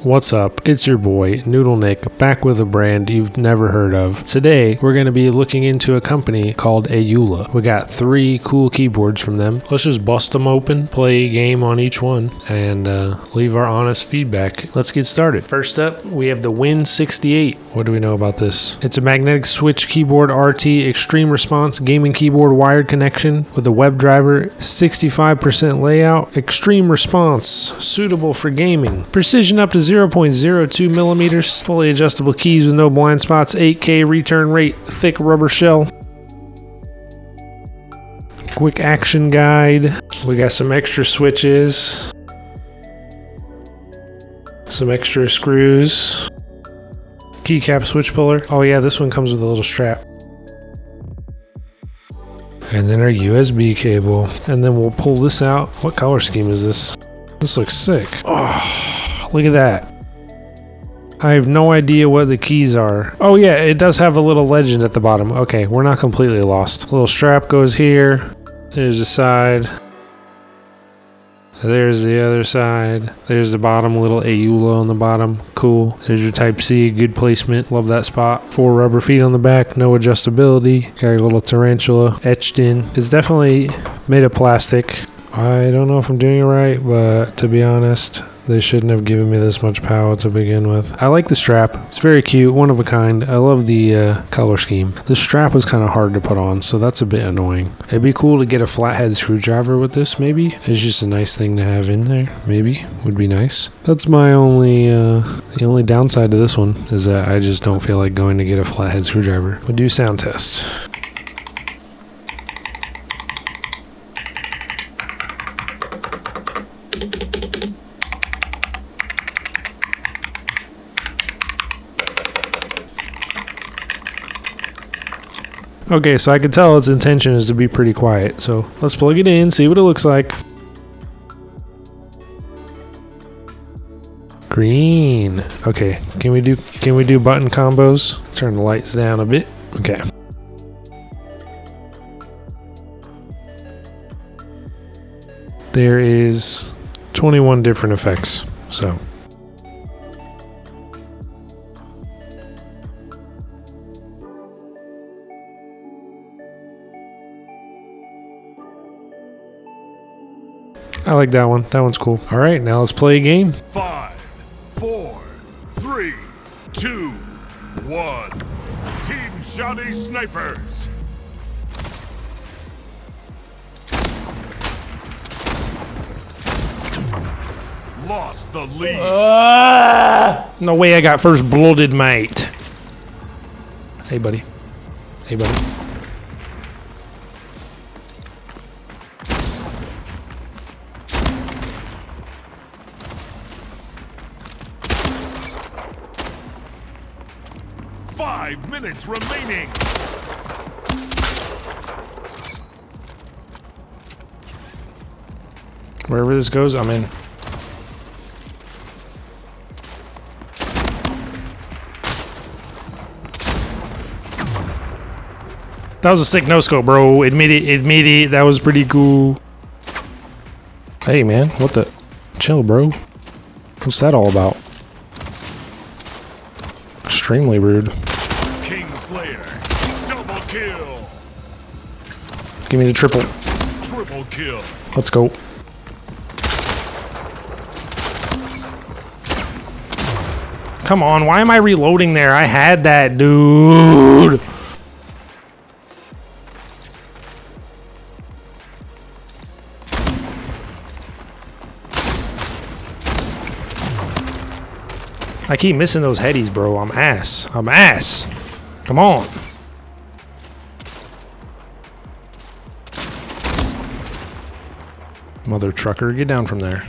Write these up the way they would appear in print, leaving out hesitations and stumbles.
What's up? It's your boy, Noodle Nick, back with a brand you've never heard of. Today, we're going to be looking into a company called AULA. We got 3 cool keyboards from them. Let's just bust them open, play a game on each one, and leave our honest feedback. Let's get started. First up, we have the Win 68. What do we know about this? It's a magnetic switch keyboard RT extreme response gaming keyboard wired connection with a web driver, 65% layout, extreme response, suitable for gaming, precision up to 0.02 millimeters, fully adjustable keys with no blind spots, 8K return rate, thick rubber shell. Quick action guide. We got some extra switches, some extra screws, keycap switch puller. Oh yeah, this one comes with a little strap. And then our USB cable. And then we'll pull this out. What color scheme is this? This looks sick. Oh, look at that. I have no idea what the keys are. Oh yeah, it does have a little legend at the bottom. Okay, we're not completely lost. Little strap goes here. There's the side. There's the other side. There's the bottom, little AULA on the bottom. Cool. There's your Type-C, good placement. Love that spot. 4 rubber feet on the back, no adjustability. Got your little tarantula etched in. It's definitely made of plastic. I don't know if I'm doing it right, but to be honest, they shouldn't have given me this much power to begin with. I like the strap. It's very cute, one of a kind. I love the color scheme. The strap was kind of hard to put on, so that's a bit annoying. It'd be cool to get a flathead screwdriver with this, maybe. It's just a nice thing to have in there, maybe. Would be nice. That's my only, the only downside to this one is that I just don't feel like going to get a flathead screwdriver. We'll do sound test. Okay, so I can tell its intention is to be pretty quiet. So let's plug it in, see what it looks like. Green. Okay, can we do button combos? Turn the lights down a bit. Okay. There is 21 different effects. So I like that one. That one's cool. All right, now let's play a game. 5, 4, 3, 2, 1. Team Shoddy Snipers. Lost the lead. No way I got first blooded, mate. Hey, buddy. Hey, buddy. Five minutes remaining. Wherever this goes, I'm in. That was a sick no-scope, bro. Admit it. That was pretty cool. Hey, man. What the? Chill, bro. What's that all about? Extremely rude. Kingslayer. Double kill. Give me the triple. Triple kill. Let's go. Come on, why am I reloading there? I had that, dude. I keep missing those headies, bro. I'm ass. Come on. Mother trucker, get down from there.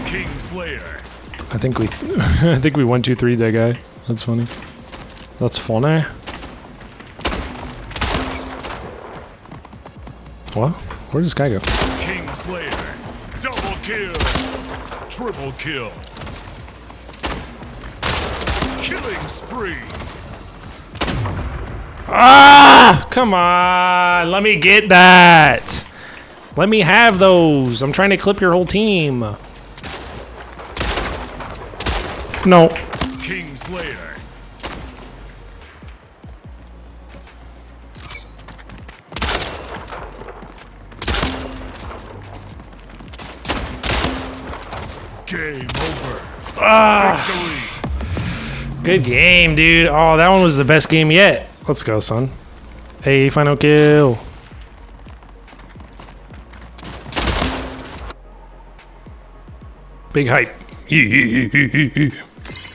Kingslayer. I think we 1-2-3 that guy. That's funny. That's funny. What? Where'd this guy go? Kingslayer. Double kill. Triple kill. Killing spree. Ah! Come on! Let me get that! Let me have those. I'm trying to clip your whole team. No. Kingslayer. Game over. Victory. Good game, dude. Oh, that one was the best game yet. Let's go, son. Hey, final kill. Big hype.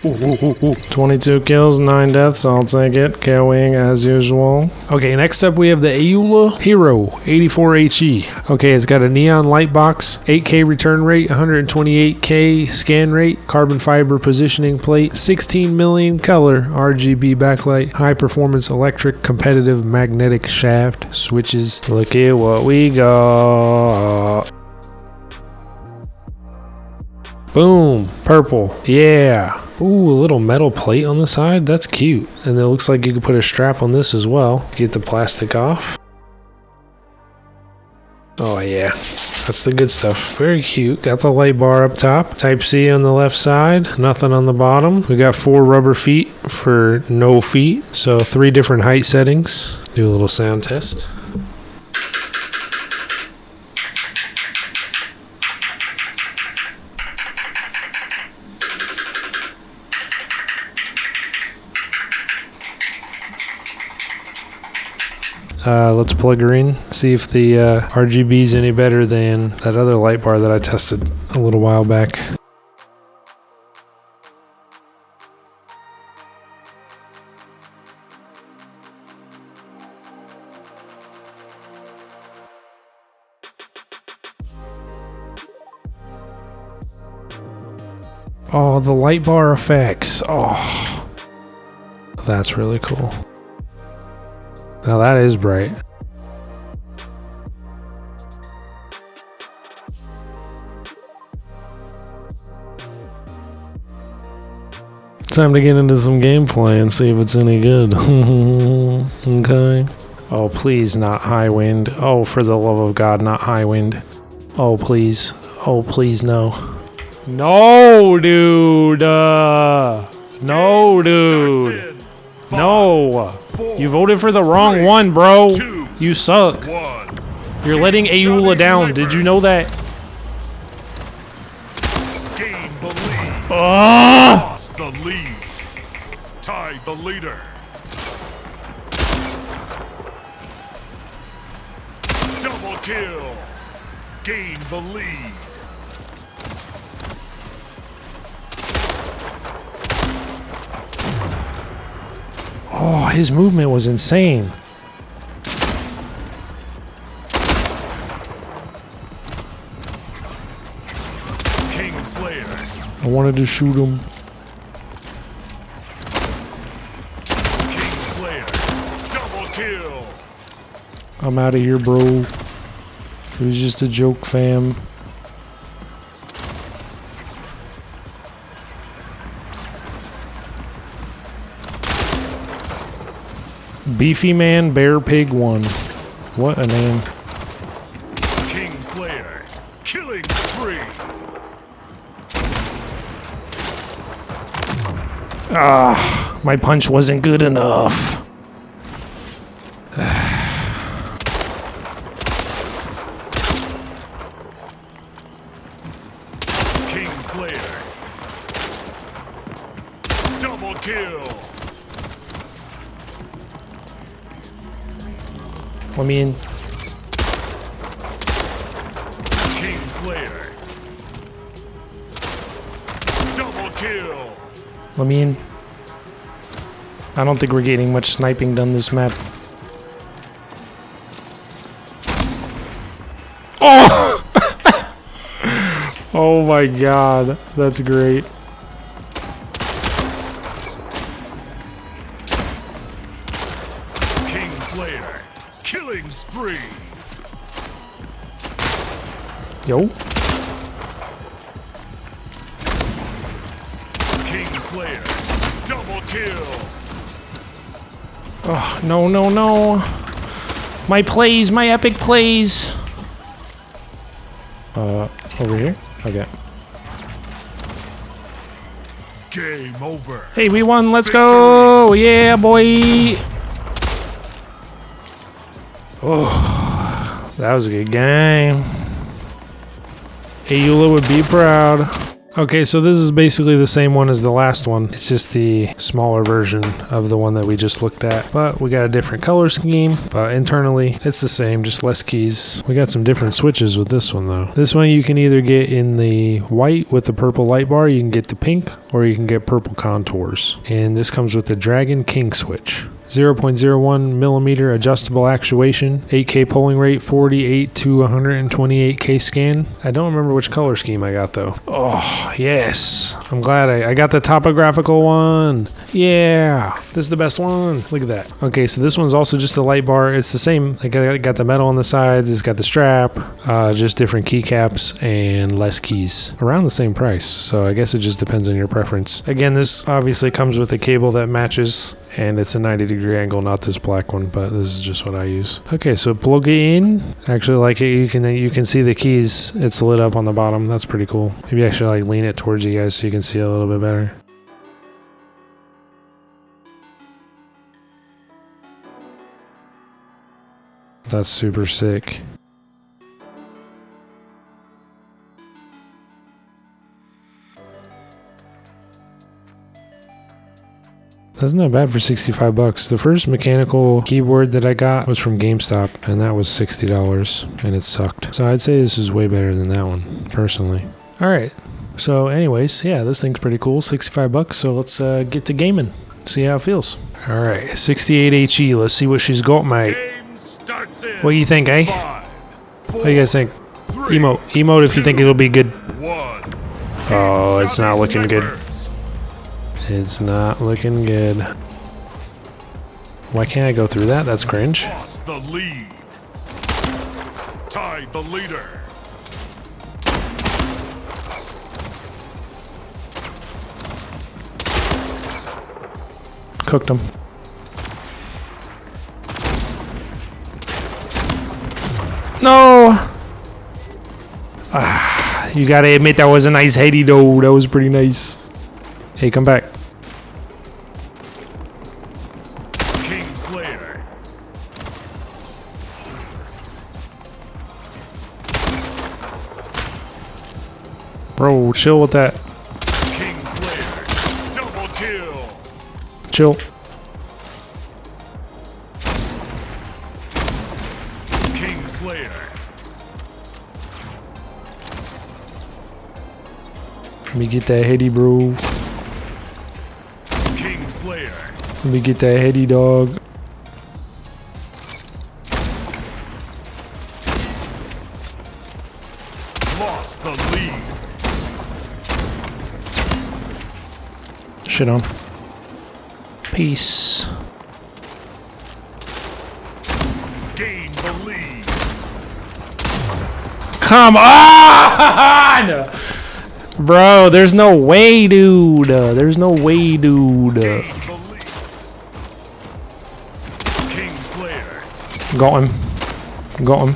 22 kills, 9 deaths. I'll take it. KOing as usual. Okay, next up we have the AULA Hero 84HE. Okay, it's got a neon light box, 8K return rate, 128K scan rate, carbon fiber positioning plate, 16 million color RGB backlight, high performance electric competitive magnetic shaft, switches. Look at what we got. Boom, purple, yeah. Ooh, a little metal plate on the side, that's cute. And it looks like you could put a strap on this as well. Get the plastic off. Oh yeah, that's the good stuff. Very cute. Got the light bar up top. Type C on the left side, nothing on the bottom. We got 4 rubber feet for no feet. So 3 different height settings. Do a little sound test. Let's plug her in, see if the RGB is any better than that other light bar that I tested a little while back. Oh, the light bar effects. Oh, that's really cool. Now that is bright. Time to get into some gameplay and see if it's any good. Okay. Oh, please not high wind. Oh, for the love of God, not high wind. Oh, please. Oh, please, no. No, dude. No, dude. No. You voted for the wrong one, bro. You suck. You're letting AULA down. Did you know that? Gain the lead. Lost the lead. Tied the leader. Double kill. Gain the lead. Oh, his movement was insane. Kingslayer. I wanted to shoot him. Kingslayer. Double kill. I'm out of here, bro. It was just a joke, fam. Beefy Man Bear Pig 1. What a name. Kingslayer. Killing spree. Ah, my punch wasn't good enough. Kingslayer. Double kill. Let me in. Kingslayer. Double kill. Let me in. I don't think we're getting much sniping done this map. Oh! Oh my god, that's great. Kingslayer. Killing spree. Yo. Kingslayer. Double kill. Oh, no, no, no. My plays, my epic plays. Over here? Okay. Game over. Hey, we won. Let's go. Yeah, boy. Oh, that was a good game. AULA would be proud. Okay, so this is basically the same one as the last one. It's just the smaller version of the one that we just looked at. But we got a different color scheme. But internally, it's the same, just less keys. We got some different switches with this one, though. This one you can either get in the white with the purple light bar, you can get the pink, or you can get purple contours. And this comes with the Dragon King switch. 0.01 millimeter adjustable actuation, 8K polling rate, 48 to 128K scan. I don't remember which color scheme I got though. Oh, yes. I'm glad I got the topographical one. Yeah, this is the best one. Look at that. Okay, so this one's also just a light bar. It's the same. I got the metal on the sides. It's got the strap, just different keycaps and less keys. Around the same price. So I guess it just depends on your preference. Again, this obviously comes with a cable that matches. And it's a 90-degree angle, not this black one, but this is just what I use. Okay, so plug it in. Actually, like you can see the keys. It's lit up on the bottom. That's pretty cool. Maybe I should like lean it towards you guys so you can see a little bit better. That's super sick. That's not bad for 65 bucks. The first mechanical keyboard that I got was from GameStop, and that was $60, and it sucked. So I'd say this is way better than that one, personally. All right. So anyways, yeah, this thing's pretty cool. 65 bucks. So let's get to gaming. See how it feels. All right, 68 HE. Let's see what she's got, mate. What do you think, eh? What do you guys think? Emote if you think it'll be good. Oh, it's not looking good. It's not looking good. Why can't I go through that? That's cringe. Lost the lead. Tied the leader. Cooked him. No! Ah, you gotta admit that was a nice heady though. That was pretty nice. Hey, come back. Bro, chill with that. Kingslayer, double kill. Chill. Kingslayer. Let me get that heady, bro. Kingslayer. Let me get that heady, dog. Lost the lead. Shit on. Peace. Gain the lead. Come on! Bro, there's no way, dude. There's no way, dude. Gain the lead. Kingslayer. Got him. Got him.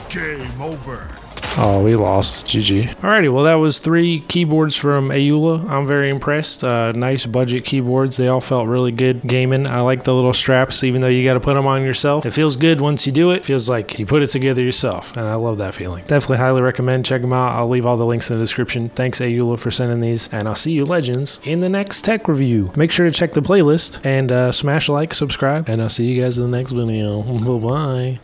Game over. Oh, we lost. GG. Alrighty, well, that was 3 keyboards from AULA. I'm very impressed. Nice budget keyboards. They all felt really good gaming. I like the little straps, even though you got to put them on yourself. It feels good once you do it. Feels like you put it together yourself, and I love that feeling. Definitely highly recommend. Check them out. I'll leave all the links in the description. Thanks, AULA, for sending these, and I'll see you legends in the next tech review. Make sure to check the playlist and smash like, subscribe, and I'll see you guys in the next video. Bye-bye.